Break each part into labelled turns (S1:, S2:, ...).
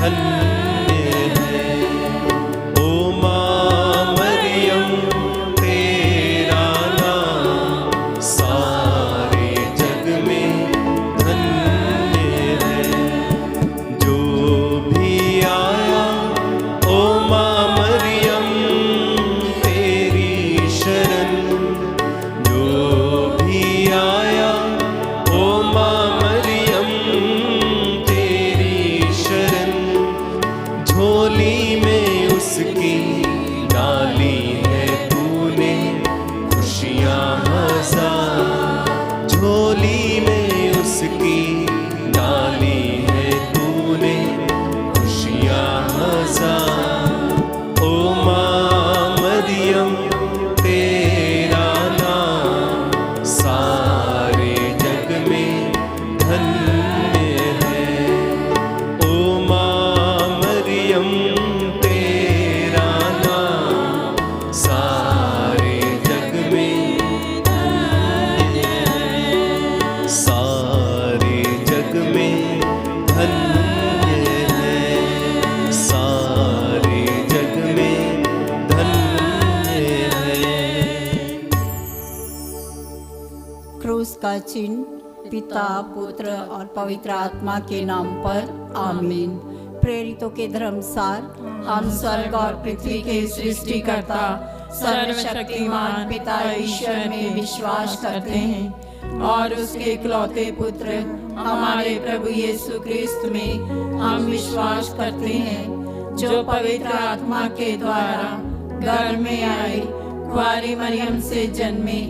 S1: धन्य है। ओ माँ मरियम तेरा नाम सारे जग में धन्य है। जो भी आया ओ माँ मरियम तेरी शरण, जो भी आया ओ माँ मरियम तेरी शरण, झोली में उसकी डाली है तूने खुशियाँ हजार, झोली में उसकी डाली है तूने खुशियाँ हजार। ओ माँ मरियम तेरा नाम सारे जग में धन्य है। ओ माँ मरियम तेरा नाम सारे जग में धन्य है, सारे जग में धन्य है, सारे जग में धन्य है।
S2: क्रूस का चिन्ह पिता पुत्र और पवित्र आत्मा के नाम पर आमीन। प्रेरितों के धर्मसार हम स्वर्ग और पृथ्वी के सृष्टिकर्ता सर्वशक्तिमान पिता ईश्वर में विश्वास करते हैं और उसके इकलौते पुत्र हमारे प्रभु यीशु क्रिस्त में हम विश्वास करते हैं, जो पवित्र आत्मा के द्वारा गर्भ में आए, कुंवारी मरियम से जन्मे,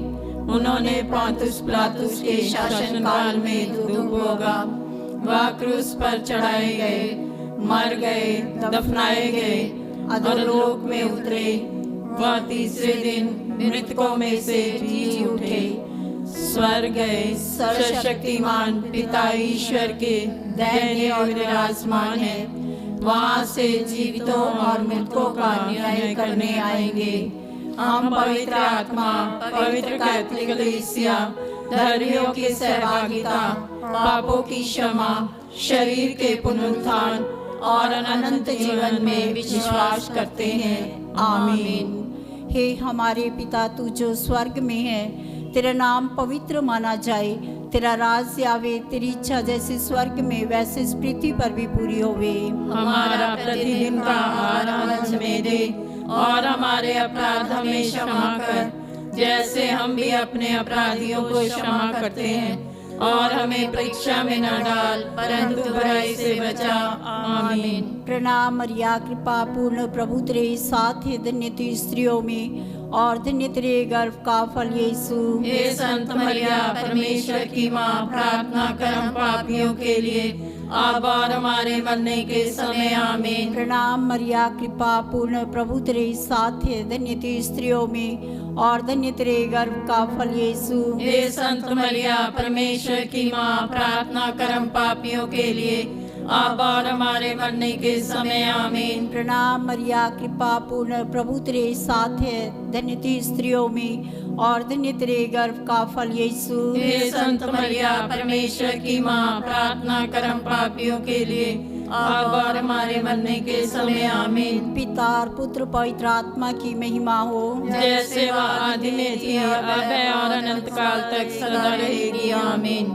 S2: उन्होंने पोंतुस पिलातुस के शासनकाल में दुख भोगा, वह क्रूस पर चढ़ाए गए, मर गए, दफनाए गए, अधोलोक में उतरे, वह तीसरे दिन मृतकों में से जी उठे, स्वर्ग गए, सर्वशक्तिमान पिता ईश्वर के दाहिने और विराजमान है, वहां से जीवितों और मृतकों का न्याय करने आएंगे। हम पवित्र आत्मा, पवित्र कैथोलिक कलीसिया, धर्मियों की सहभागिता, पापों की क्षमा, शरीर के पुनरुत्थान और अनंत जीवन में विश्वास करते हैं। आमीन। हे हमारे पिता, तू जो स्वर्ग में है, तेरा नाम पवित्र माना जाए, तेरा राज आवे, तेरी इच्छा जैसे स्वर्ग में वैसे इस पृथ्वी पर भी पूरी होवे।
S3: हमारा प्रतिदिन का आहार आज हमें दे और हमारे अपराध हमें क्षमा कर, जैसे हम भी अपने अपराधियों को क्षमा करते हैं, और हमें परीक्षा में न डाल परंतु बुराई से बचा। आमीन।
S2: प्रणाम मरिया, कृपा पूर्ण प्रभु तेरे साथ है, धन्य तू स्त्रियों में और धन्य तेरे गर्भ का फल यीशु।
S3: हे संत मरिया, परमेश्वर की माँ, प्रार्थना कर हम पापियों के लिए अब और हमारे मरने के समय। आमीन।
S2: प्रणाम मरिया, कृपा पूर्ण प्रभु तेरे साथ है, धन्य तू स्त्रियों में और धन्य तेरे गर्भ का फल यीशु।
S3: हे संत मरिया, परमेश्वर की माँ, प्रार्थना कर हम पापियों के लिए अब और हमारे मरने के समय। आमीन।
S2: प्रणाम मरिया, कृपा पूर्ण प्रभु तेरे साथ है, धन्य तू स्त्रियों में और धन्य तेरे गर्भ का फल यीशु।
S3: हे संत मरिया, परमेश्वर की माँ, प्रार्थना कर हम पापियों के लिए अब और हमारे मरने के समय। आमीन।
S2: पिता और पुत्र पवित्र आत्मा की महिमा हो,
S3: जैसे वह आदि में थी, अब है और अनंत काल तक सदा रहेगी। आमीन।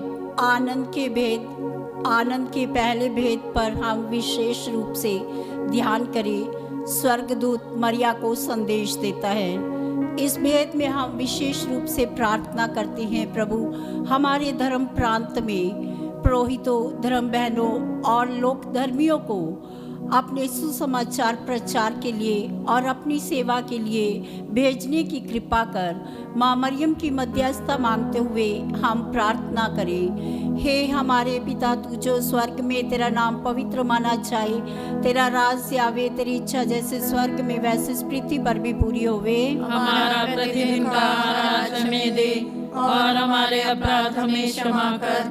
S2: आनंद के पहले भेद पर हम विशेष रूप से ध्यान करें। स्वर्गदूत मरिया को संदेश देता है। इस भेद में हम विशेष रूप से प्रार्थना करते हैं, प्रभु हमारे धर्म प्रांत में पुरोहितों, धर्म बहनों और लोक धर्मियों को अपने सुसमाचार प्रचार के लिए और अपनी सेवा के लिए भेजने की कृपा कर। माँ मरियम की मध्यस्थता मांगते हुए हम प्रार्थना करें। हे हमारे पिता, तू जो स्वर्ग में, तेरा नाम पवित्र माना जाए, तेरा राज आवे, तेरी इच्छा जैसे स्वर्ग में वैसे इस पृथ्वी पर भी पूरी होवे।
S3: हमारा प्रतिदिन का आहार आज हमें दे और हमारे अपराध हमें क्षमा कर,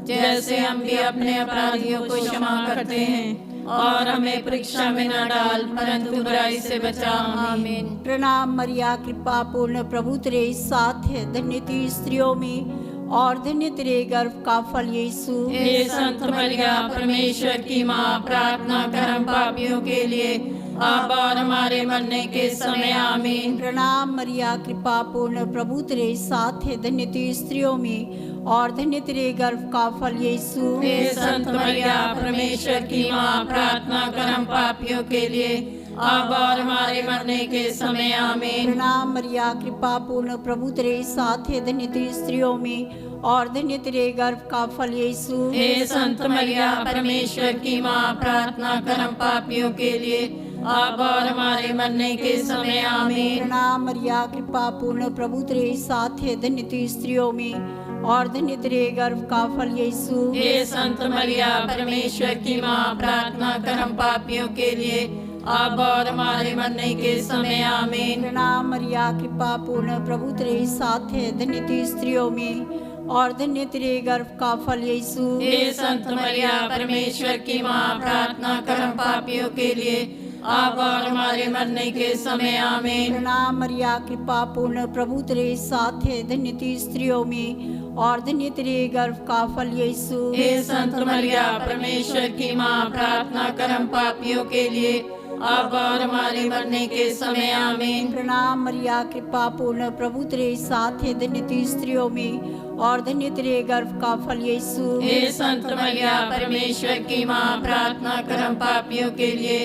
S3: जैसे हम भी अपने अपराधियों को क्षमा करते हैं, और हमें परीक्षा में न डाल परंतु बुराई से बचा। आमीन।
S2: प्रणाम मरिया, कृपा पूर्ण प्रभु तेरे साथ है, धन्य तू स्त्रियों में और धन्य तेरे गर्भ का फल यीशु।
S3: हे संत मरिया परमेश्वर की माँ, प्रार्थना कर हम पापियों के लिए अब और हमारे मरने के समय आमीन।
S2: प्रणाम मरिया, कृपा पूर्ण, प्रभु तेरे साथ है, धन्य तू स्त्रियों में और धन्य तेरे गर्भ का फल यीशु।
S3: हे संत मरिया परमेश्वर की माँ, प्रार्थना कर हम पापियों के लिए अब और हमारे मरने के समय आमीन।
S2: प्रणाम मरिया, कृपा पूर्ण, प्रभु तेरे साथ है, धन्य तू स्त्रियों में और धन्य तेरे गर्भ का फल यीशु।
S3: हे संत मरिया परमेश्वर की माँ, प्रार्थना कर हम पापियों के लिए अब और हमारे मरने के समय आमीन।
S2: प्रणाम मरिया, कृपा पूर्ण, प्रभु तेरे साथ है, धन्य तू स्त्रियों में और धन्य तेरे गर्भ का फल यीशु।
S3: हे संत मरिया परमेश्वर की माँ, प्रार्थना कर हम पापियों के लिए अब और हमारे मरने के समय आमीन।
S2: प्रणाम मरिया, कृपा पूर्ण, प्रभु तेरे साथ है, धन्य तू स्त्रियों में और धन्य तेरे गर्भ का फल यीशु।
S3: हे संत मरिया परमेश्वर की माँ, प्रार्थना कर हम पापियों के लिए अब और हमारे मरने के समय आमीन।
S2: प्रणाम मरिया, कृपा पूर्ण, प्रभु तेरे साथ है, धन्य तू स्त्रियों में और धन्य तेरे गर्भ का फल यीशु।
S3: हे संत मरिया परमेश्वर की माँ, प्रार्थना कर हम पापियों के लिए अब और हमारे मरने के समय आमीन।
S2: प्रणाम मरिया, कृपा पूर्ण, प्रभु तेरे साथ है, धन्य तू स्त्रियों में और धन्य तेरे गर्भ का फल यीशु।
S3: हे संत मरिया परमेश्वर की माँ, प्रार्थना कर हम पापियों के लिए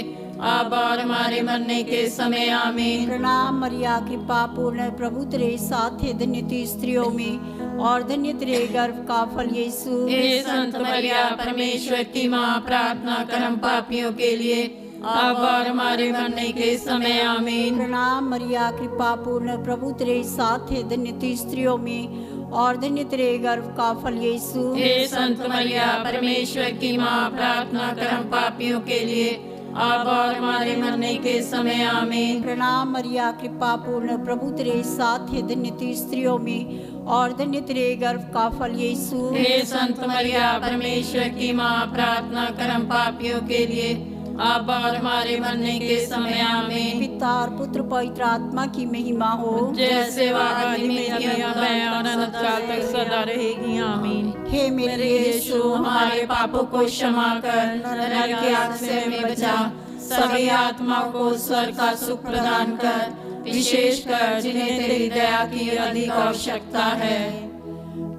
S3: अब और हमारे मरने के समय आमीन।
S2: प्रणाम मरिया, कृपा पूर्ण, प्रभु तेरे साथ है, धन्य तू स्त्रियों में और धन्य तेरे गर्भ का फल यीशु।
S3: हे संत मरिया परमेश्वर की माँ, प्रार्थना कर हम पापियों के लिए अब और हमारे मरने के समय आमीन।
S2: प्रणाम मरिया, कृपा पूर्ण, प्रभु तेरे साथ है, धन्य तू स्त्रियों में और धन्य तेरे गर्भ का फल यीशु।
S3: हे संत मरिया परमेश्वर की माँ, प्रार्थना कर हम पापियों के लिए अब और हमारे मरने के समय आमीन।
S2: प्रणाम मरिया, कृपा पूर्ण, प्रभु तेरे साथ है, धन्य तू स्त्रियों में और धन्य तेरे गर्भ का फल यीशु।
S3: हे संत मरिया परमेश्वर की माँ, प्रार्थना कर हम पापियों के लिए अब और हमारे मरने के समय आमीन।
S2: पिता और पुत्र पवित्र आत्मा की महिमा हो,
S3: जैसे वह आदि में थी, अब है और अनंत काल तक सदा रहेगी आमीन।
S2: हे मेरे
S3: यीशु, हमारे पापों को क्षमा कर, नरक की आग से हमें बचा, सभी आत्मा को स्वर्ग का सुख प्रदान कर, विशेष कर जिन्हें तेरी दया की अधिक आवश्यकता है।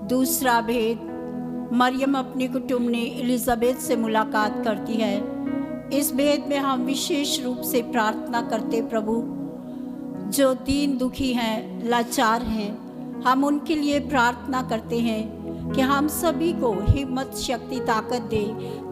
S2: दूसरा भेद, मरियम अपने कुटुंब ने एलिजाबेथ से मुलाकात करती है। इस भेद में हम विशेष रूप से प्रार्थना करते, प्रभु जो दीन दुखी हैं, लाचार हैं, हम उनके लिए प्रार्थना करते हैं कि हम सभी को हिम्मत, शक्ति, ताकत दे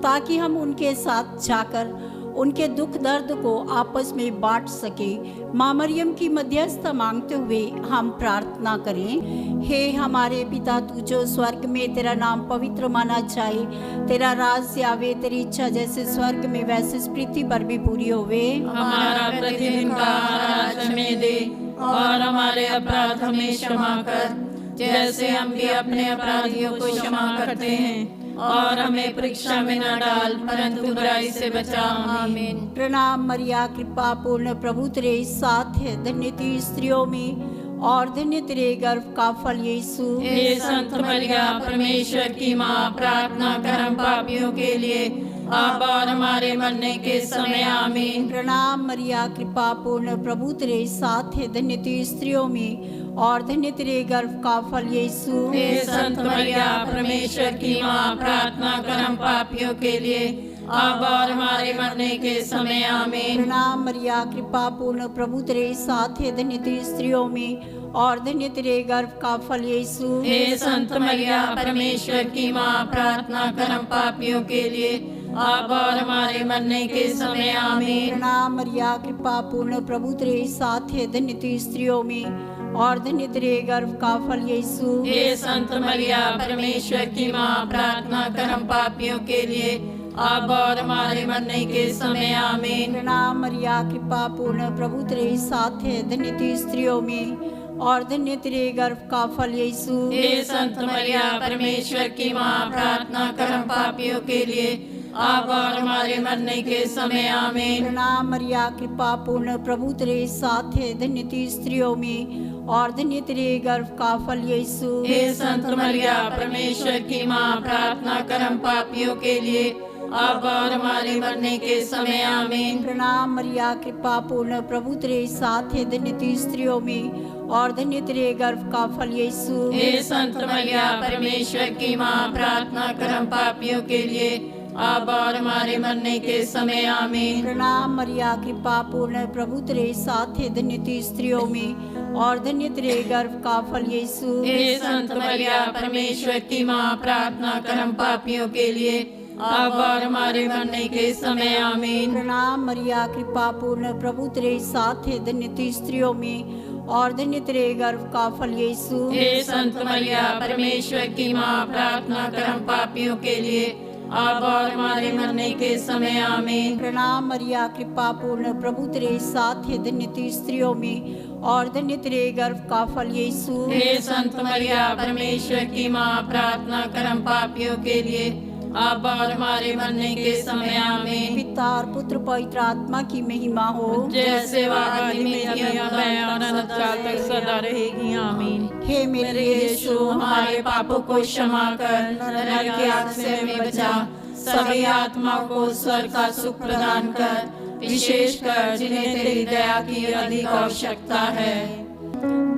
S2: ताकि हम उनके साथ जाकर उनके दुख दर्द को आपस में बांट सके। माँ मरियम की मध्यस्थता मांगते हुए हम प्रार्थना करें। हे हमारे पिता, तू जो स्वर्ग में, तेरा नाम पवित्र माना जाए, तेरा राज्य आवे, तेरी इच्छा जैसे स्वर्ग में वैसे इस पृथ्वी पर भी पूरी होवे।
S3: हमारा प्रतिदिन का आहार आज हमें दे और हमारे अपराध हमें क्षमा कर, जैसे हम भी अपने अपराधियों को क्षमा करते हैं, और हमें परीक्षा में न डाल परंतु बुराई से बचा। आमीन।
S2: प्रणाम मरिया, कृपा पूर्ण, प्रभु तेरे साथ है, धन्य तू स्त्रियों में और धन्य तेरे गर्भ का फल यीशु।
S3: हे संत मरिया परमेश्वर की माँ, प्रार्थना कर हम पापियों के लिए अब और हमारे मरने के समय आमीन।
S2: प्रणाम मरिया, कृपा पूर्ण, प्रभु तेरे साथ है, धन्य तू स्त्रियों में और धन्य तेरे गर्भ का फल यीशु।
S3: हे संत मरिया परमेश्वर की माँ, प्रार्थना कर हम पापियों के लिए अब और हमारे मरने के समय आमीन।
S2: प्रणाम मरिया, कृपा पूर्ण, प्रभु तेरे साथ है, धन्य तू स्त्रियों में और धन्य तेरे गर्भ का फल यीशु।
S3: हे संत मरिया परमेश्वर की माँ, प्रार्थना कर हम पापियों के लिए अब और हमारे मरने के समय आमीन।
S2: प्रणाम मरिया, कृपा पूर्ण, प्रभु तेरे साथ है, धन्य तू स्त्रियों में और धन्य तेरे गर्भ का फल यीशु।
S3: हे संत मरिया परमेश्वर की माँ, प्रार्थना कर हम पापियों के लिए अब और हमारे मरने के समय आमीन।
S2: प्रणाम मरिया, कृपा पूर्ण, प्रभु तेरे साथ है, धन्य तू स्त्रियों में और धन्य तेरे गर्भ का फल यीशु।
S3: हे संत मरिया परमेश्वर की माँ, प्रार्थना कर हम पापियों के लिए अब और हमारे मरने के समय आमीन।
S2: प्रणाम मरिया कृपा पूर्ण प्रभु तेरे साथ है, धन्य तू स्त्रियों में और धन्य तेरे गर्भ का फल यीशु।
S3: हे संत मरिया परमेश्वर की माँ, प्रार्थना कर हम पापियों के लिए अब और हमारे मरने के समय आमीन।
S2: प्रणाम मरिया कृपा पूर्ण प्रभु तेरे साथ है, धन्य तू स्त्रियों में और धन्य तेरे गर्भ का फल यीशु।
S3: हे संत मरिया परमेश्वर की माँ, प्रार्थना कर हम पापियों के लिए अब और हमारे मरने के समय आमीन।
S2: प्रणाम मरिया कृपा पूर्ण प्रभु तेरे साथ है, धन्य तू स्त्रियों में और धन्य तेरे गर्भ का फल यीशु।
S3: हे संत मरिया परमेश्वर की माँ, प्रार्थना कर हम पापियों के लिए अब और हमारे मरने के समय आमीन।
S2: प्रणाम मरिया कृपा पूर्ण प्रभु तेरे साथ है, धन्य तू स्त्रियों में और धन्य तेरे गर्भ का फल यीशु।
S3: हे संत मरिया परमेश्वर की माँ, प्रार्थना कर हम पापियों के लिए अब और हमारे मरने के समय आमीन।
S2: प्रणाम मरिया कृपा पूर्ण प्रभु तेरे साथ है, धन्य तू स्त्रियों में और धन्य तेरे गर्भ का फल यीशु।
S3: हे संत मरिया परमेश्वर की माँ, प्रार्थना कर हम पापियों के लिए अब और हमारे मरने के समय आमीन।
S2: पिता और पुत्र पवित्र आत्मा की महिमा हो,
S3: जैसे वह आदि में थी, अब है और अनंत काल तक सदा रहेगी आमीन।
S2: हे
S3: मेरे यीशु, हमारे पापों को क्षमा कर, नरक की आग से हमें बचा, सभी आत्माओं को स्वर्ग का सुख प्रदान कर, विशेष कर जिन्हें तेरी दया की अधिक आवश्यकता है।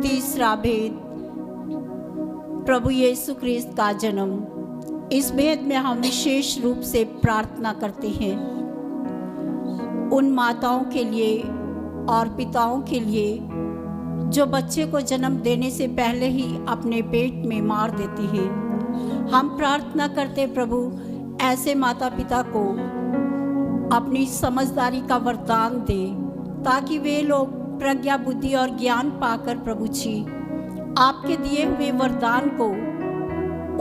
S2: तीसरा भेद, प्रभु यीशु ख्रिस्त का जन्म। इस भेद में हम विशेष रूप से प्रार्थना करते हैं उन माताओं के लिए और पिताओं के लिए जो बच्चे को जन्म देने से पहले ही अपने पेट में मार देते हैं। हम प्रार्थना करते प्रभु ऐसे माता पिता को अपनी समझदारी का वरदान दे, ताकि वे लोग प्रज्ञा बुद्धि और ज्ञान पाकर प्रभु जी आपके दिए हुए वरदान को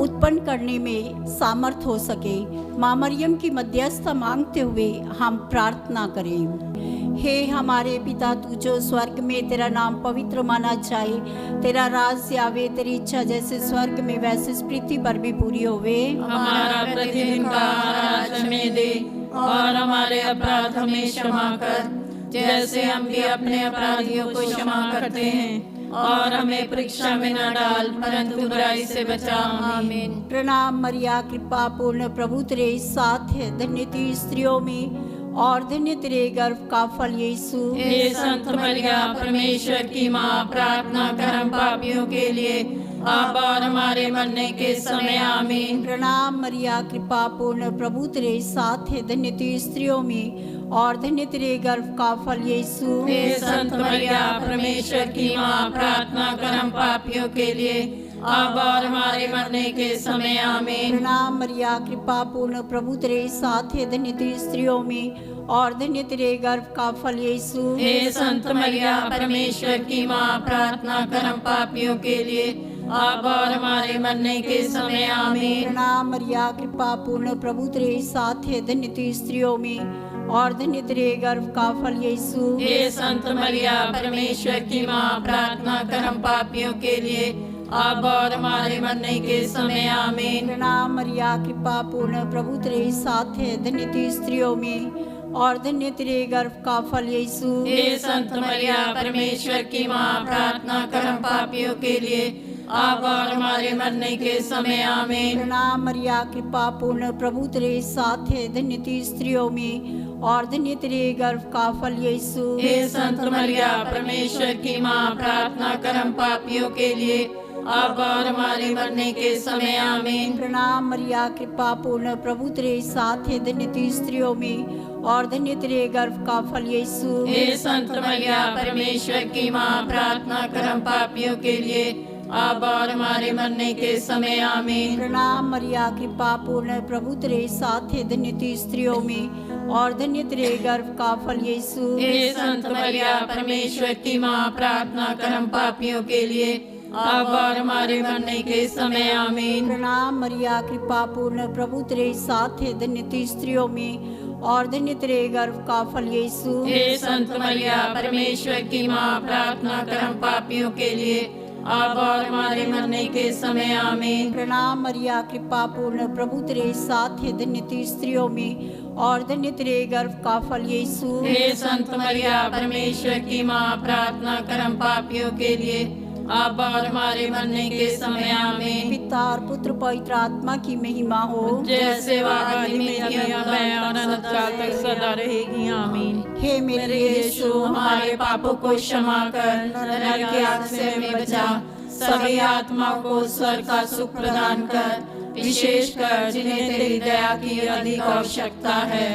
S2: उत्पन्न करने में सामर्थ हो सके। माँ मरियम की मध्यस्थता मांगते हुए हम प्रार्थना करें। हे हमारे पिता, तू जो स्वर्ग में, तेरा नाम पवित्र माना जाए, तेरा राज्य आवे, तेरी इच्छा जैसे स्वर्ग में वैसे पृथ्वी पर भी पूरी होवे।
S3: हमारा प्रतिदिन का आहार आज हमें दे और हमारे अपराध हमें क्षमा कर, जैसे हम भी अपने अपराधियों को क्षमा करते हैं, और हमें परीक्षा में न डाल परंतु बुराई से बचा आमीन।
S2: प्रणाम मरिया कृपा पूर्ण प्रभु तेरे साथ है, धन्य तू स्त्रियों में और धन्य तेरे गर्भ का फल यीशु।
S3: हे संत मरिया परमेश्वर की माँ, प्रार्थना कर हम पापियों के लिए अब और हमारे मरने के समय आमीन।
S2: प्रणाम मरिया कृपा पूर्ण प्रभु तेरे साथ है, धन्य तू स्त्रियों में और धन्य तेरे गर्भ का फल यीशु।
S3: हे संत मरिया परमेश्वर की माँ, प्रार्थना कर हम पापियों के लिए अब और हमारे मरने के समय आमीन।
S2: प्रणाम मरिया कृपा पूर्ण प्रभु तेरे साथ है, धन्य तू स्त्रियों में और धन्य तेरे गर्भ का फल यीशु।
S3: हे संत मरिया परमेश्वर की माँ, प्रार्थना कर हम पापियों के लिए अब और हमारे मरने के समय आमीन।
S2: प्रणाम मरिया कृपा पूर्ण प्रभु तेरे साथ है, धन्य तू स्त्रियों में और धन्य तेरे गर्भ का फल यीशु।
S3: हे संत मरिया परमेश्वर की माँ, प्रार्थना कर हम पापियों के लिए अब और हमारे मरने के समय आमीन।
S2: प्रणाम मरिया कृपा पूर्ण प्रभु तेरे साथ है, धन्य तू स्त्रियों में और धन्य तेरे गर्भ का फल यीशु।
S3: हे संत मरिया परमेश्वर की माँ, प्रार्थना कर हम पापियों के लिए अब और हमारे मरने के समय आमीन।
S2: प्रणाम मरिया कृपा पूर्ण प्रभु तेरे साथ है, धन्य तू स्त्रियों में और धन्य तेरे गर्भ का फल यीशु।
S3: हे संत मरिया परमेश्वर की माँ, प्रार्थना कर हम पापियों के लिए अब और हमारे मरने के समय आमीन।
S2: प्रणाम मरिया कृपा पूर्ण प्रभु तेरे साथ है, धन्य तू स्त्रियों में और धन्य तेरे गर्भ का फल यीशु।
S3: हे संत मरिया परमेश्वर की माँ, प्रार्थना कर हम पापियों के लिए अब और हमारे मरने के समय आमीन।
S2: प्रणाम मरिया कृपा पूर्ण प्रभु तेरे साथ है, धन्य तू स्त्रियों में और धन्य तेरे गर्भ का फल यीशु।
S3: हे संत मरिया परमेश्वर की माँ, प्रार्थना कर हम पापियों के लिए अब और हमारे मरने के समय आमीन।
S2: प्रणाम मरिया कृपा पूर्ण प्रभु तेरे साथ है, धन्य तू स्त्रियों में और धन्य तेरे गर्भ का फल यीशु।
S3: हे संत मरिया परमेश्वर की माँ, प्रार्थना कर हम पापियों के लिए अब और हमारे मरने के समय आमीन।
S2: प्रणाम मरिया, कृपा पूर्ण, प्रभु तेरे साथ है, धन्य तू स्त्रियों में और धन्य तेरे गर्भ का फल यीशु।
S3: हे संत मरिया, परमेश्वर की माँ, प्रार्थना कर हम पापियों के लिए, अब और हमारे मरने के समय आमीन।
S2: पिता और पुत्र पवित्र आत्मा की महिमा हो,
S3: जैसे वह आदि में थी, अब है और अनंत काल तक सदा रहेगी आमीन।
S2: हे मेरे
S3: यीशु, हमारे पापों को क्षमा कर, नरक की आग से हमें बचा, सभी आत्मा को स्वर्ग का सुख प्रदान कर, विशेष कर जिन्हें तेरी दया की अधिक आवश्यकता है।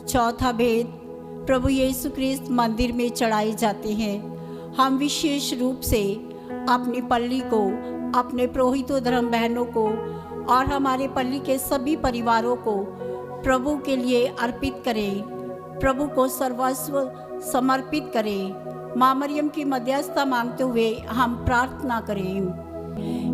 S2: चौथा भेद, प्रभु यीशु क्रिस्त मंदिर में चढ़ाए जाते हैं। हम विशेष रूप से अपनी पल्ली को, अपने पुरोहितों धर्म बहनों को और हमारे पल्ली के सभी परिवारों को प्रभु के लिए अर्पित करें, प्रभु को सर्वस्व समर्पित करें। माँ मरियम की मध्यस्थता मांगते हुए हम प्रार्थना करें।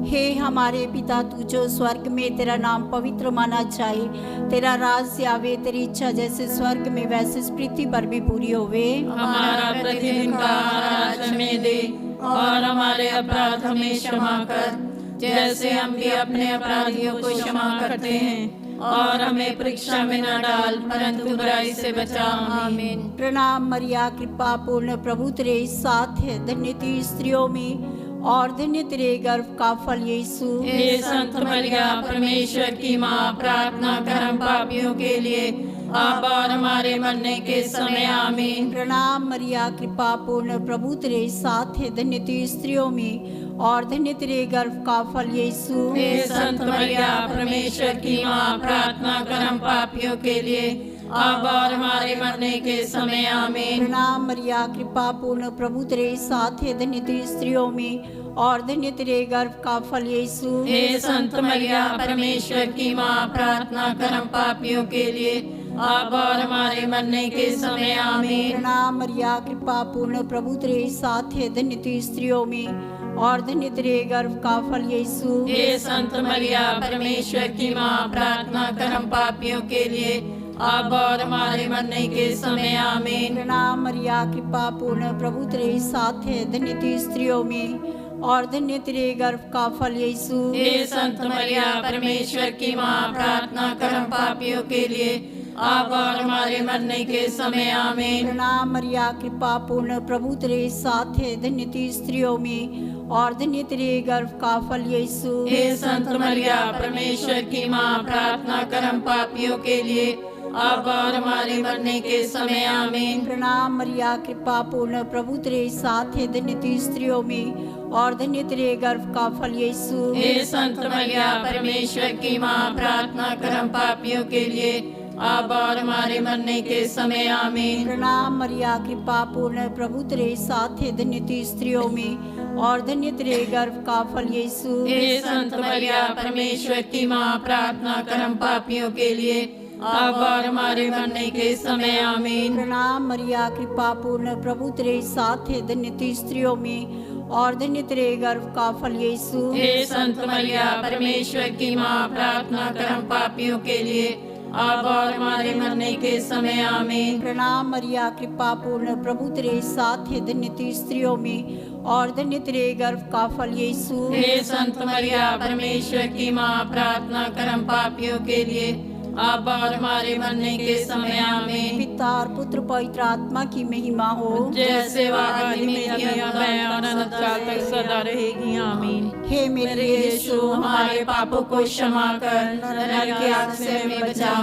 S2: हे हमारे पिता, तू जो स्वर्ग में, तेरा नाम पवित्र माना जाए, तेरा राज आवे, तेरी इच्छा जैसे स्वर्ग में वैसे इस पृथ्वी पर भी पूरी होवे।
S3: हमारा प्रतिदिन का आहार आज हमें दे, और हमारे अपराध हमें क्षमा कर, जैसे हम भी अपने अपराधियों को क्षमा करते हैं, और हमें परीक्षा में न डाल, परंतु बुराई से बचा। आमीन।
S2: प्रणाम मरिया, कृपा पूर्ण, प्रभु तेरे साथ है, धन्य तू स्त्रियों में और धन्य तेरे गर्भ का फल यीशु।
S3: हे संत मरिया, परमेश्वर की माँ, प्रार्थना कर हम पापियों के लिए, अब और हमारे मरने के समय आमीन।
S2: प्रणाम मरिया, कृपा पूर्ण, प्रभु तेरे साथ है, धन्य तू स्त्रियों में और धन्य तेरे गर्भ का फल यीशु।
S3: हे संत मरिया, परमेश्वर की माँ, प्रार्थना कर हम पापियों के लिए, अब और हमारे मरने के समय आमीन।
S2: प्रणाम मरिया, कृपा पूर्ण, प्रभु तेरे साथ है, धन्य तू स्त्रियों में और धन्य तेरे गर्भ का फल यीशु।
S3: हे संत मरिया, परमेश्वर की माँ, प्रार्थना कर हम पापियों के लिए, अब और हमारे मरने के समय आमीन।
S2: प्रणाम मरिया, कृपा पूर्ण, प्रभु तेरे साथ है, धन्य तू स्त्रियों में और धन्य तेरे गर्भ का फल यीशु।
S3: हे संत मरिया, परमेश्वर की माँ, प्रार्थना कर हम पापियों के लिए, अब और हमारे मरने के समय आमीन।
S2: प्रणाम मरिया, कृपा पूर्ण, प्रभु तेरे साथ है, धन्य तू स्त्रियों में और धन्य तेरे गर्भ का फल यीशु।
S3: हे संत मरिया, परमेश्वर की माँ, प्रार्थना कर हम पापियों के लिए, अब और हमारे मरने के समय आमीन।
S2: प्रणाम मरिया, कृपा पूर्ण, प्रभु तेरे साथ है, धन्य तू स्त्रियों में और धन्य तेरे गर्भ का फल यीशु।
S3: हे संत मरिया, परमेश्वर की माँ, प्रार्थना कर हम पापियों के लिए, अब और हमारे मरने के समय आमीन।
S2: प्रणाम मरिया, कृपा पूर्ण, प्रभु तेरे साथ है, धन्य तू स्त्रियों में और धन्य तेरे गर्भ का फल यीशु।
S3: हे संत मरिया, परमेश्वर की माँ, प्रार्थना कर हम पापियों के लिए, अब और हमारे मरने के समय आमीन।
S2: प्रणाम मरिया, कृपा पूर्ण, प्रभु तेरे साथ है, धन्य तू स्त्रियों में और धन्य तेरे गर्भ का फल यीशु।
S3: हे संत मरिया, परमेश्वर की माँ, प्रार्थना कर हम पापियों के लिए, अब और हमारे मरने के समय आमीन।
S2: प्रणाम मरिया, कृपा पूर्ण, प्रभु तेरे साथ है, धन्य तू स्त्रियों में और धन्य तेरे गर्भ का फल यीशु।
S3: हे संत मरिया, परमेश्वर की माँ, प्रार्थना कर हम पापियों के लिए, अब और हमारे मरने के समय आमीन।
S2: प्रणाम मरिया, कृपा पूर्ण, प्रभु तेरे साथ है, धन्य तू स्त्रियों में और धन्य तेरे गर्भ का फल यीशु।
S3: हे संत मरिया, परमेश्वर की माँ, प्रार्थना कर हम पापियों के लिए, अब और हमारे मरने के समय आमीन।
S2: पिता और पुत्र पवित्र आत्मा की महिमा हो,
S3: जैसे वह आदि में थी, अब है और अनंत काल तक सदा रहेगी आमीन।
S2: हे मेरे
S3: यीशु, हमारे पापों को क्षमा कर, नरक की आग से हमें बचा,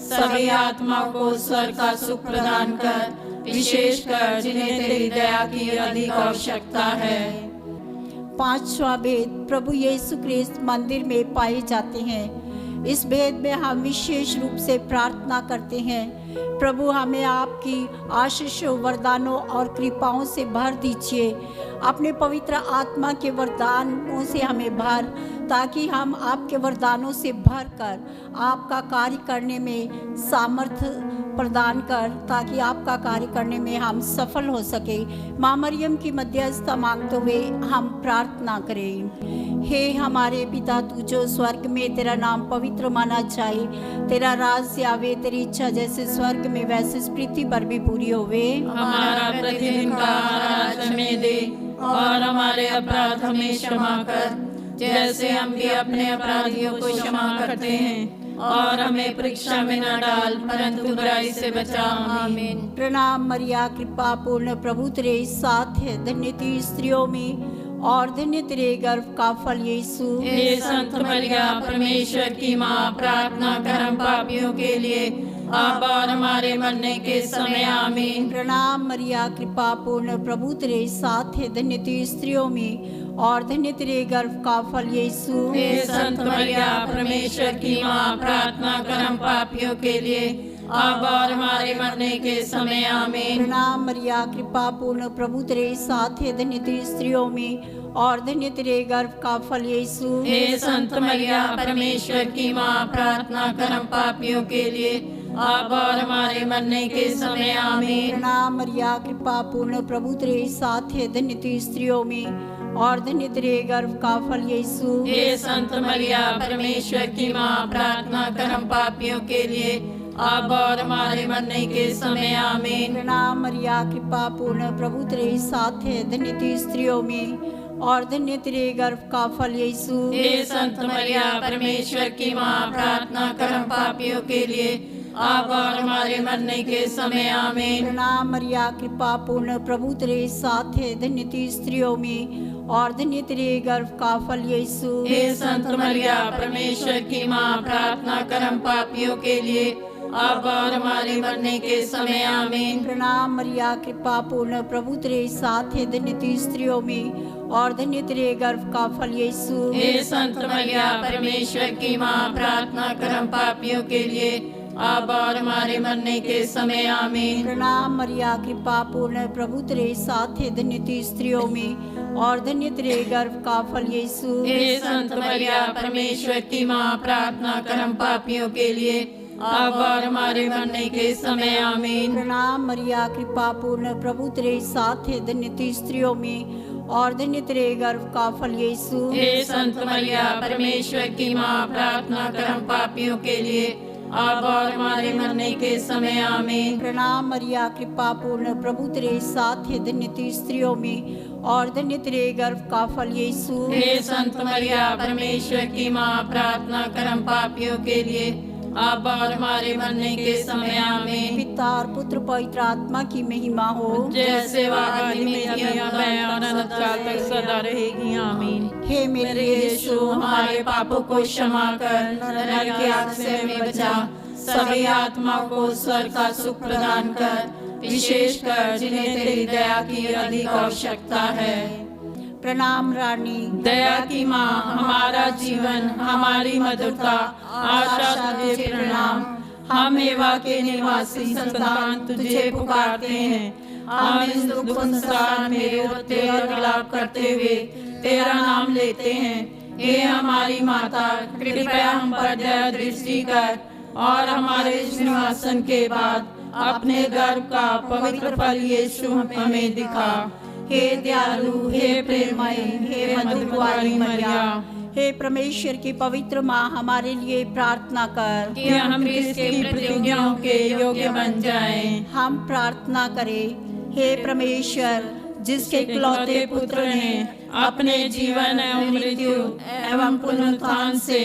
S3: सभी आत्मा को स्वर्ग का सुख प्रदान कर, विशेष कर जिन्हें तेरी दया की अधिक आवश्यकता है।
S2: पांचवा भेद, प्रभु यीशु क्रिस्त मंदिर में पाए जाते हैं। इस भेद में हम विशेष रूप से प्रार्थना करते हैं, प्रभु हमें आपकी आशीषों, वरदानों और कृपाओं से भर दीजिए। अपने पवित्र आत्मा के वरदानों से हमें भर, ताकि हम आपके वरदानों से भरकर आपका कार्य करने में सामर्थ्य प्रदान कर, ताकि आपका कार्य करने में हम सफल हो सके। माँ मरियम की मध्यस्थता मांगते हुए हम प्रार्थना करें। हे हमारे पिता, तू जो स्वर्ग में, तेरा नाम पवित्र माना जाए, तेरा राज्य आवे, तेरी इच्छा जैसे स्वर्ग में वैसे इस पृथ्वी पर भी पूरी होवे।
S3: हमारा प्रतिदिन का आहार आज हमें दे, और हमारे अपराध हमें क्षमा कर, जैसे हम भी अपने अपराधियों को क्षमा करते हैं, और हमें परीक्षा में न डाल, परंतु बुराई से बचा। आमीन।
S2: प्रणाम मरिया, कृपा पूर्ण, प्रभु तेरे साथ है, धन्य तू स्त्रियों में और धन्य तेरे गर्भ का फल यीशु।
S3: हे संत मरिया, परमेश्वर की माँ, प्रार्थना कर हम पापियों के लिए, अब और हमारे मरने के समय। आमीन।
S2: प्रणाम मरिया, कृपा पूर्ण, प्रभु तेरे साथ है, धन्य तू स्त्रियों में और धन्य तेरे गर्भ का फल यीशु।
S3: हे संत मरिया, परमेश्वर की माँ, प्रार्थना कर हम पापियों के लिए, अब और हमारे मरने के समय। आमीन।
S2: प्रणाम मरिया, कृपा पूर्ण, प्रभु तेरे साथ है, धन्य तू स्त्रियों में और धन्य तेरे गर्भ का फल यीशु।
S3: हे संत मरिया, परमेश्वर की माँ, प्रार्थना कर हम पापियों के लिए, अब और हमारे मरने के समय। आमीन।
S2: प्रणाम मरिया, कृपा पूर्ण, प्रभु तेरे साथ है, धन्य तू स्त्रियों में और धन्य तेरे गर्भ का फल यीशु।
S3: हे संत मरिया, परमेश्वर की माँ, प्रार्थना कर हम पापियों के लिए, अब और हमारे मरने के समय। आमीन।
S2: प्रणाम मरिया, कृपा पूर्ण, प्रभु तेरे साथ है, धन्य तू स्त्रियों में और धन्य तेरे गर्भ का फल यीशु।
S3: हे संत मरिया, परमेश्वर की माँ, प्रार्थना कर हम पापियों के लिए, अब और हमारे मरने के समय। आमीन।
S2: प्रणाम मरिया, कृपा पूर्ण, प्रभु तेरे साथ है, धन्य तू स्त्रियों में और धन्य तेरे गर्भ का फल यीशु।
S3: हे संत मरिया, परमेश्वर की माँ, प्रार्थना कर हम पापियों के लिए, अब और हमारे मरने के समय। आमीन।
S2: प्रणाम मरिया, कृपा पूर्ण, प्रभु तेरे साथ है, धन्य तू स्त्रियों में और धन्य तेरे गर्भ का फल यीशु।
S3: हे संत मरिया, परमेश्वर की माँ, प्रार्थना कर हम पापियों के लिए, अब और हमारे मरने के समय। आमीन।
S2: प्रणाम मरिया, कृपा पूर्ण, प्रभु तेरे साथ है, धन्य तू स्त्रियों में और धन्य तेरे गर्भ का फल यीशु।
S3: हे संत मरिया, परमेश्वर की माँ, प्रार्थना कर हम पापियों के लिए, अब और हमारे मरने के समय। आमीन।
S2: प्रणाम मरिया, कृपा पूर्ण, प्रभु तेरे साथ है, धन्य तू स्त्रियों में और धन्य तेरे गर्भ का फल यीशु।
S3: हे संत मरिया, परमेश्वर की माँ, प्रार्थना कर हम पापियों के लिए, अब और हमारे मरने के समय। आमीन।
S2: प्रणाम मरिया, कृपा पूर्ण, प्रभु तेरे साथ है, धन्य तू स्त्रियों में और धन्य तेरे गर्भ का फल यीशु।
S3: हे संत मरिया, परमेश्वर की माँ, प्रार्थना कर हम पापियों के लिए, अब और हमारे मरने के समय। आमीन।
S2: पिता और पुत्र पवित्र आत्मा की महिमा हो,
S3: जैसे वह आदि में थी, अब है और अनंत काल तक सदा रहेगी। आमीन।
S2: हे
S3: मेरे यीशु, हमारे पापों को क्षमा कर, नरक की आग से हमें बचा, सभी आत्माओं को स्वर्ग का सुख प्रदान कर, विशेषकर जिन्हें तेरी दया की अधिक आवश्यकता है।
S2: प्रणाम रानी,
S3: दया की माँ, हमारा जीवन, हमारी मधुरता, आशा तुझे प्रणाम। हम एवा के निवासी संतान तुझे पुकारते हैं। हम इस दुख संसार में रोते और विलाप करते हुए तेरा नाम लेते हैं। हे हमारी माता, कृपया हम पर दया दृष्टि कर और हमारे इस निवासन के बाद अपने गर्भ का पवित्र फल यीशु हमें दिखा। हे दयालु, हे प्रेममय, हे मधुरवारी मरिया,
S2: हे परमेश्वर की पवित्र माँ, हमारे लिए प्रार्थना कर
S3: कि हम इसकी प्रतिज्ञाओं के योग्य बन जाएं।
S2: हम प्रार्थना करें। हे परमेश्वर, जिसके इकलौते पुत्र ने अपने जीवन एवं मृत्यु एवं पुनरुत्थान से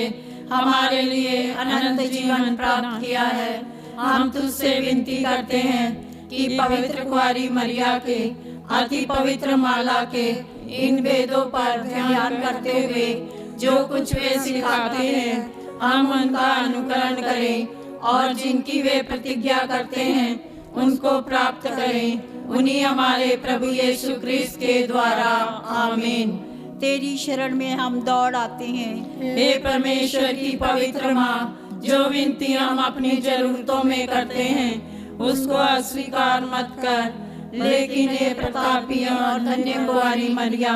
S2: हमारे लिए अनंत जीवन प्राप्त किया है, हम तुझसे विनती करते हैं कि पवित्र कुंवारी मरिया के अति पवित्र माला के इन वेदों पर ध्यान करते हुए जो कुछ वे सिखाते हैं, हम उनका अनुकरण करें और जिनकी वे प्रतिज्ञा करते हैं उनको प्राप्त करें। उन्हीं हमारे प्रभु यीशु क्रिस्त के द्वारा। आमीन। तेरी शरण में हम दौड़ आते हैं।
S3: हे परमेश्वर की पवित्र माँ, जो विनती हम अपनी जरूरतों में करते हैं उसको अस्वीकार मत कर, लेकिन हे प्रतापी और धन्य कुंवारी मरिया,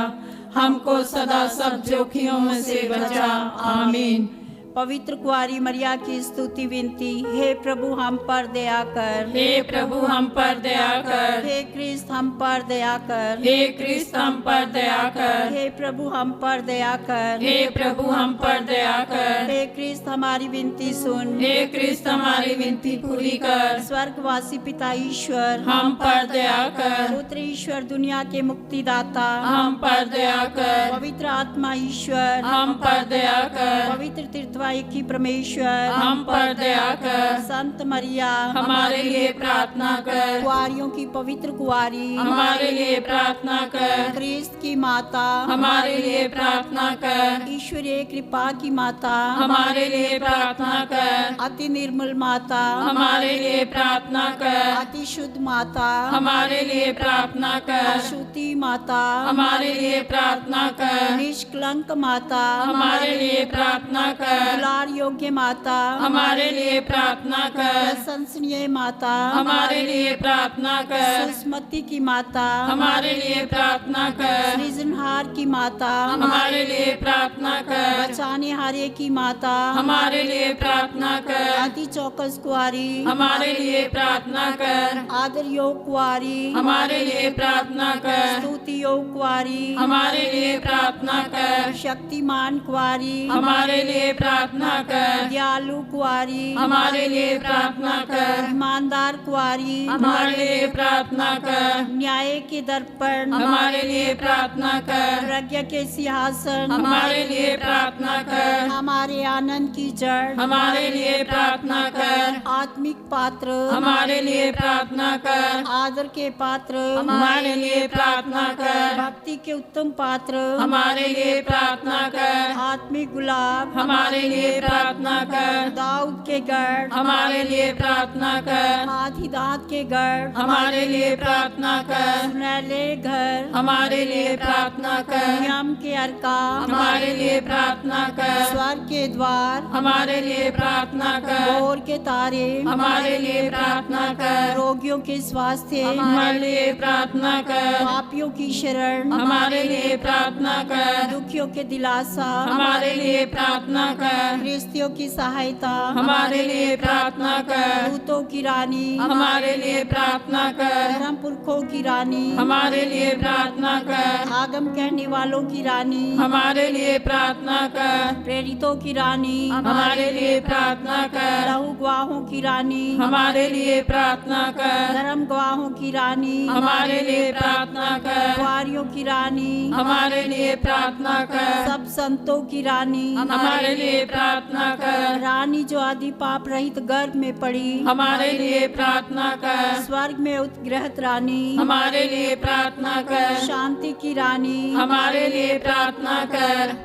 S3: हमको सदा सब जोखिमों से बचा। आमीन।
S2: पवित्र कुआरी मरिया की स्तुति विनती। हे प्रभु हम पर दया कर।
S3: हे प्रभु हम पर दया कर।
S2: हे क्रिस्त हम पर दया कर।
S3: हे क्रिस्त हम पर दया कर।
S2: हे प्रभु हम पर दया कर।
S3: हे प्रभु हम पर दया कर।
S2: हे क्रिस्त हमारी विनती सुन।
S3: हे क्रिस्त हमारी विनती पूरी कर।
S2: स्वर्गवासी पिता ईश्वर
S3: हम पर दया कर।
S2: पुत्र ईश्वर दुनिया के मुक्तिदाता
S3: हम पर दया कर।
S2: पवित्र आत्मा ईश्वर
S3: हम पर दया कर।
S2: पवित्र तीर्थवाही की परमेश्वर
S3: हम पर दया कर।
S2: संत मरिया
S3: हमारे लिए प्रार्थना कर।
S2: कुआरियों की पवित्र कुआरी
S3: हमारे लिए प्रार्थना कर।
S2: क्रिस्त की माता
S3: हमारे लिए प्रार्थना कर।
S2: ईश्वरीय कृपा की माता
S3: हमारे लिए प्रार्थना कर।
S2: अति निर्मल माता
S3: हमारे लिए प्रार्थना कर।
S2: अति शुद्ध माता
S3: हमारे लिए प्रार्थना कर।
S2: अशुद्धि माता
S3: हमारे लिए प्रार्थना कर।
S2: निष्कलंक माता
S3: हमारे लिए प्रार्थना कर।
S2: दुलार योग्य माता
S3: हमारे लिए प्रार्थना कर।
S2: प्रशंसनीय माता
S3: हमारे लिए प्रार्थना कर।
S2: सुस्मति की माता
S3: हमारे लिए प्रार्थना कर।
S2: सृजनहार की माता
S3: हमारे लिए प्रार्थना कर।
S2: बचाने हारे की माता
S3: हमारे लिए प्रार्थना कर।
S2: अति चौकस कुआरी
S3: हमारे लिए प्रार्थना कर।
S2: आदर योग कुआरी
S3: हमारे लिए प्रार्थना कर।
S2: स्तुति योग कुआरी
S3: हमारे लिए प्रार्थना कर।
S2: शक्तिमान कुआरी
S3: हमारे लिए प्रार्थना कर।
S2: दयालु कुआरी
S3: हमारे लिए प्रार्थना कर।
S2: ईमानदार कुआरी
S3: हमारे लिए प्रार्थना कर।
S2: न्याय के दर्पण
S3: हमारे लिए प्रार्थना कर।
S2: प्रज्ञा के सिंहासन
S3: हमारे लिए प्रार्थना कर।
S2: हमारे आनंद की जड़
S3: हमारे लिए प्रार्थना कर।
S2: आत्मिक पात्र
S3: हमारे लिए प्रार्थना कर।
S2: आदर के पात्र
S3: हमारे लिए प्रार्थना कर।
S2: भक्ति के उत्तम पात्र
S3: हमारे लिए प्रार्थना कर।
S2: आत्मिक गुलाब
S3: हमारे लिए प्रार्थना कर।
S2: दाऊद के गढ़
S3: हमारे लिए प्रार्थना कर।
S2: हाथी दांत के गढ़
S3: हमारे लिए प्रार्थना कर।
S2: सुनहले घर
S3: हमारे लिए प्रार्थना कर।
S2: नियम के अर्का
S3: हमारे लिए प्रार्थना कर।
S2: स्वर्ग के द्वार
S3: हमारे लिए प्रार्थना कर।
S2: भोर के तारे
S3: हमारे लिए प्रार्थना कर।
S2: रोगियों के स्वास्थ्य
S3: हमारे लिए प्रार्थना कर।
S2: पापियों की शरण
S3: हमारे लिए प्रार्थना कर।
S2: दुखियों के दिलासा
S3: हमारे लिए प्रार्थना कर।
S2: गृहस्थियों की सहायता
S3: हमारे लिए प्रार्थना कर।
S2: दूतों की रानी
S3: हमारे लिए प्रार्थना कर।
S2: धर्म पुरखों की रानी
S3: हमारे लिए प्रार्थना कर।
S2: आगम कहने वालों की रानी
S3: हमारे लिए प्रार्थना कर।
S2: प्रेरितों की रानी
S3: हमारे लिए प्रार्थना कर।
S2: लहू गवाहों की रानी
S3: हमारे लिए प्रार्थना कर।
S2: धर्म गवाहों की रानी
S3: हमारे लिए प्रार्थना कर।
S2: कुआरियों की रानी
S3: हमारे लिए प्रार्थना कर।
S2: सब संतों की रानी
S3: हमारे लिए प्रार्थना कर।
S2: रानी जो आदि पाप रहित गर्भ में पड़ी
S3: हमारे लिए प्रार्थना कर।
S2: स्वर्ग में उत्ग्रहित रानी
S3: हमारे लिए प्रार्थना कर।
S2: शांति की रानी
S3: हमारे लिए प्रार्थना कर।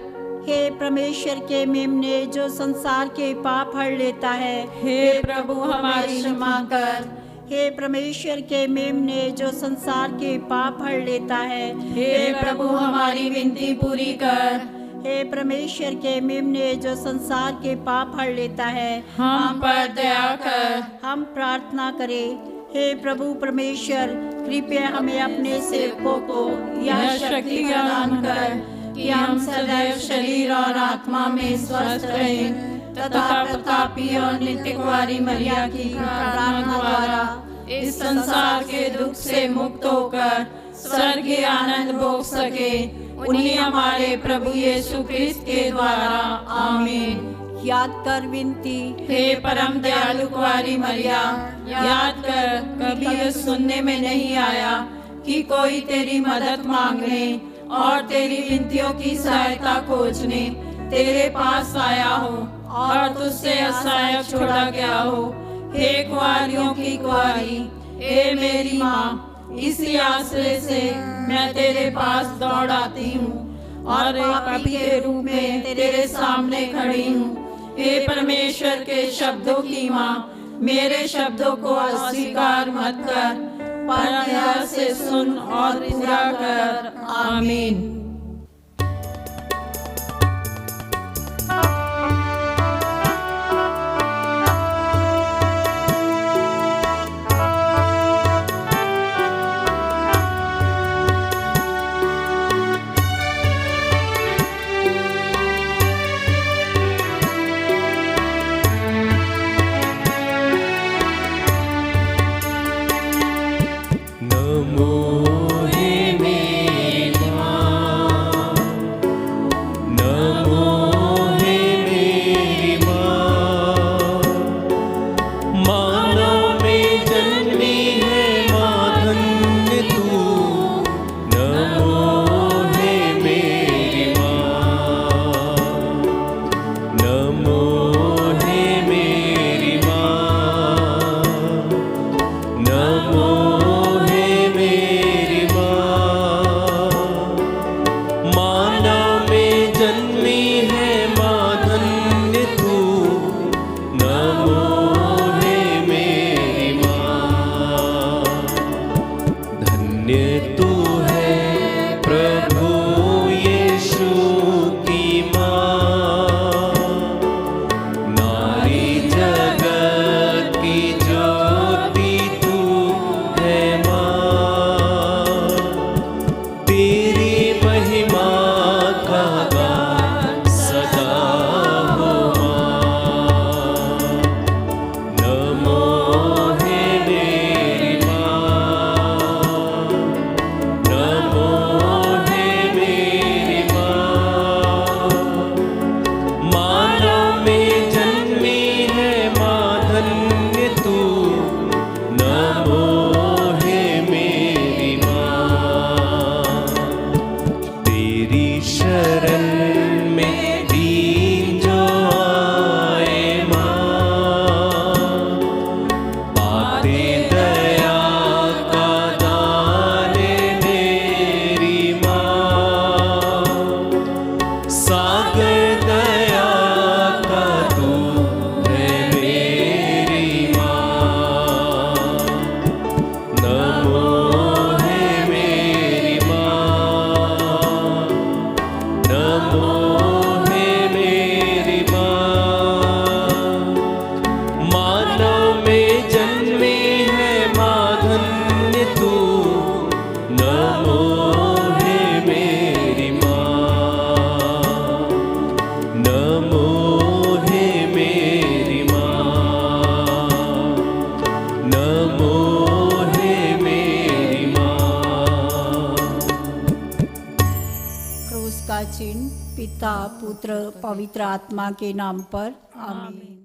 S2: हे परमेश्वर के मेमने जो संसार के पाप हर लेता है
S3: हे प्रभु हमारी क्षमा कर।
S2: हे परमेश्वर के मेमने जो संसार के पाप हर लेता है
S3: हे प्रभु हमारी विनती पूरी कर।
S2: हे परमेश्वर के मेमने जो संसार के पाप हर लेता है
S3: हम पर दया कर।
S2: हम प्रार्थना करें। हे प्रभु परमेश्वर कृपया हमें अपने सेवकों को
S3: यह शक्ति प्रदान कर कि हम सदैव शरीर और आत्मा में स्वस्थ रहें तथा प्रतापी और नित्य कुंवारी मरिया की प्रार्थना द्वारा इस संसार के दुख से मुक्त होकर स्वर्गीय आनंद भोग सके। उन्हीं हमारे प्रभु यीशु क्रिस्त के द्वारा। आमीन।
S2: याद कर विनती।
S3: हे परम दयालु कुंवारी मरिया, याद कर कभी यह सुनने में नहीं आया कि कोई तेरी मदद मांगने और तेरी विनतियों की सहायता खोजने तेरे पास आया हो और तुझसे असहाय छोड़ा गया हो। हे कुंवारियों की कुंवारी, हे मेरी माँ, इसी आश्रय से मैं तेरे पास दौड़ आती हूँ और एक पापी के रूप में तेरे सामने खड़ी हूँ। हे परमेश्वर के शब्दों की माँ, मेरे शब्दों को अस्वीकार मत कर, पर दया से सुन और पूरा कर। आमीन।
S2: इसका चिन्ह पिता पुत्र पवित्र आत्मा के नाम पर आमीन।